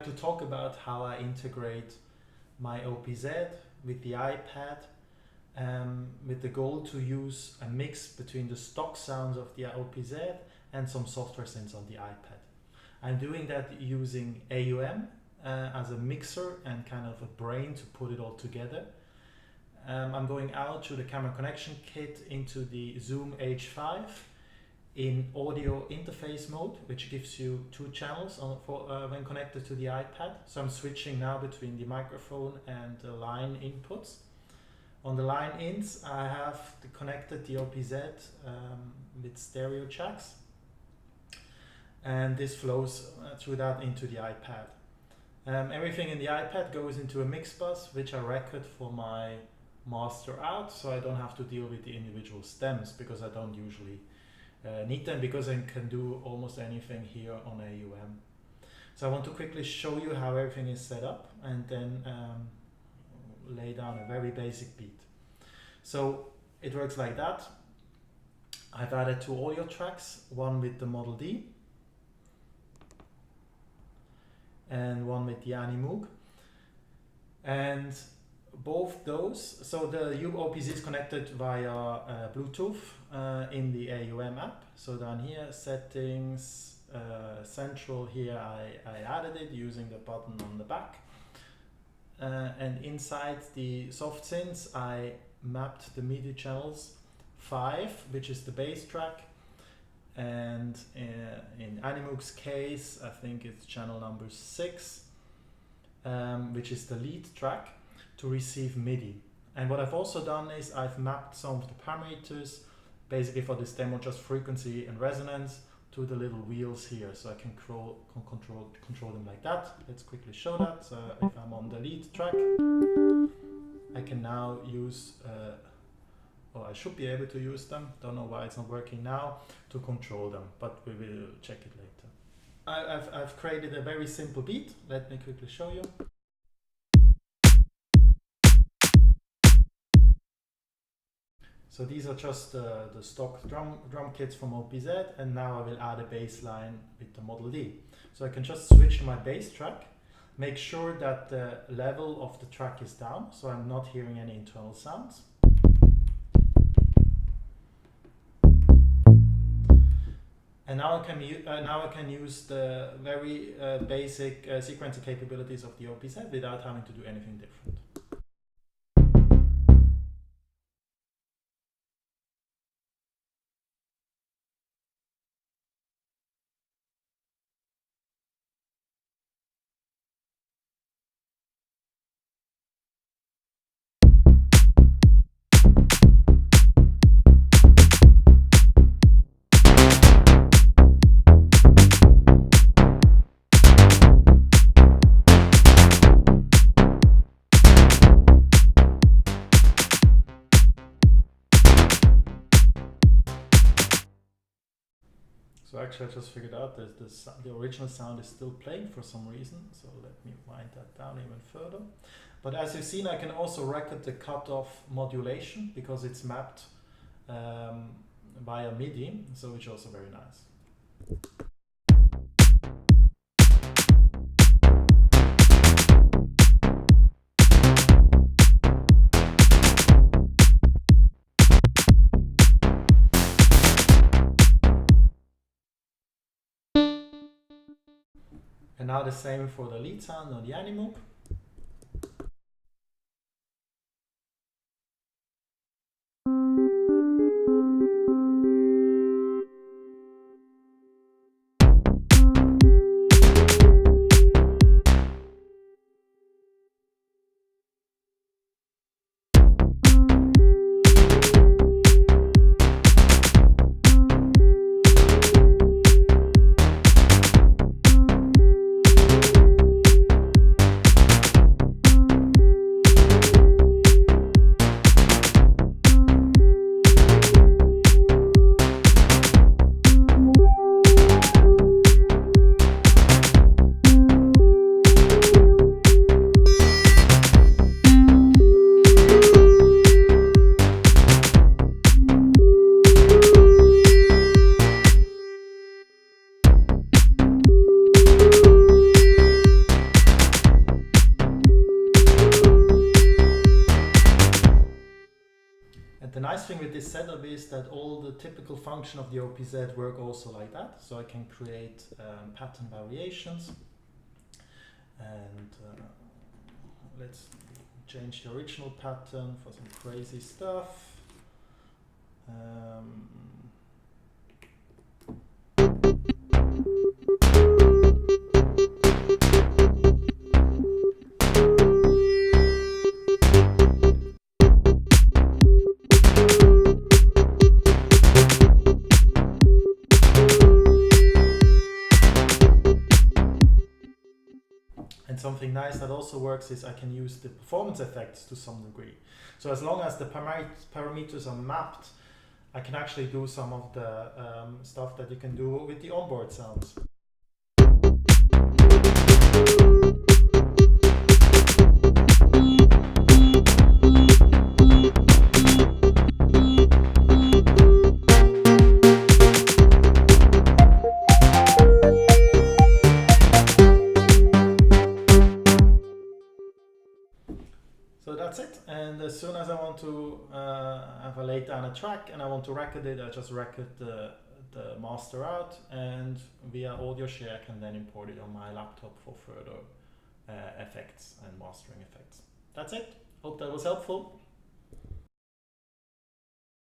To talk about how I integrate my OPZ with the iPad, with the goal to use a mix between the stock sounds of the OPZ and some software synths on the iPad. I'm doing that using AUM as a mixer and kind of a brain to put it all together. I'm going out to the camera connection kit into the Zoom H5 in audio interface mode, which gives you 2 channels when connected to the iPad. So I'm switching now between the microphone and the line inputs. On the line ins, I have connected the OPZ with stereo jacks, and this flows through that into the iPad. Everything in the iPad goes into a mix bus, which I record for my master out, so I don't have to deal with the individual stems, because I don't usually need them, because I can do almost anything here on AUM. So I want to quickly show you how everything is set up, and then lay down a very basic beat. So it works like that. I've added 2 audio tracks, one with the Model D and one with the Animoog, and both those, so the OPZ is connected via Bluetooth in the AUM app. So down here, settings, central, here I added it using the button on the back. And inside the soft synths, I mapped the MIDI channels 5, which is the bass track, and in Animoog's case, I think it's channel number 6, which is the lead track, to receive MIDI. And what I've also done is I've mapped some of the parameters, basically for this demo, just frequency and resonance, to the little wheels here, so I can control them like that. Let's quickly show that. So if I'm on the lead track, I can now use, or I should be able to use them, don't know why it's not working now, to control them, but we will check it later. I've created a very simple beat. Let me quickly show you. So these are just the stock drum kits from OPZ, and now I will add a bass line with the Model D. So I can just switch to my bass track, make sure that the level of the track is down, so I'm not hearing any internal sounds. And now I can use the very basic sequencing capabilities of the OPZ without having to do anything different. So actually I just figured out that the original sound is still playing for some reason, so let me wind that down even further. But as you've seen, I can also record the cutoff modulation, because it's mapped via MIDI, so which is also very nice. And now the same for the lead sound on the Animoog. nice thing with this setup is that all the typical function of the OPZ work also like that. So I can create pattern variations, and let's change the original pattern for some crazy stuff. And something nice that also works is I can use the performance effects to some degree. So as long as the parameters are mapped, I can actually do some of the stuff that you can do with the onboard sounds. So that's it, and as soon as I want to have a lay down a track and I want to record it, I just record the master out, and via audio share I can then import it on my laptop for further effects and mastering effects. That's it. Hope that was helpful.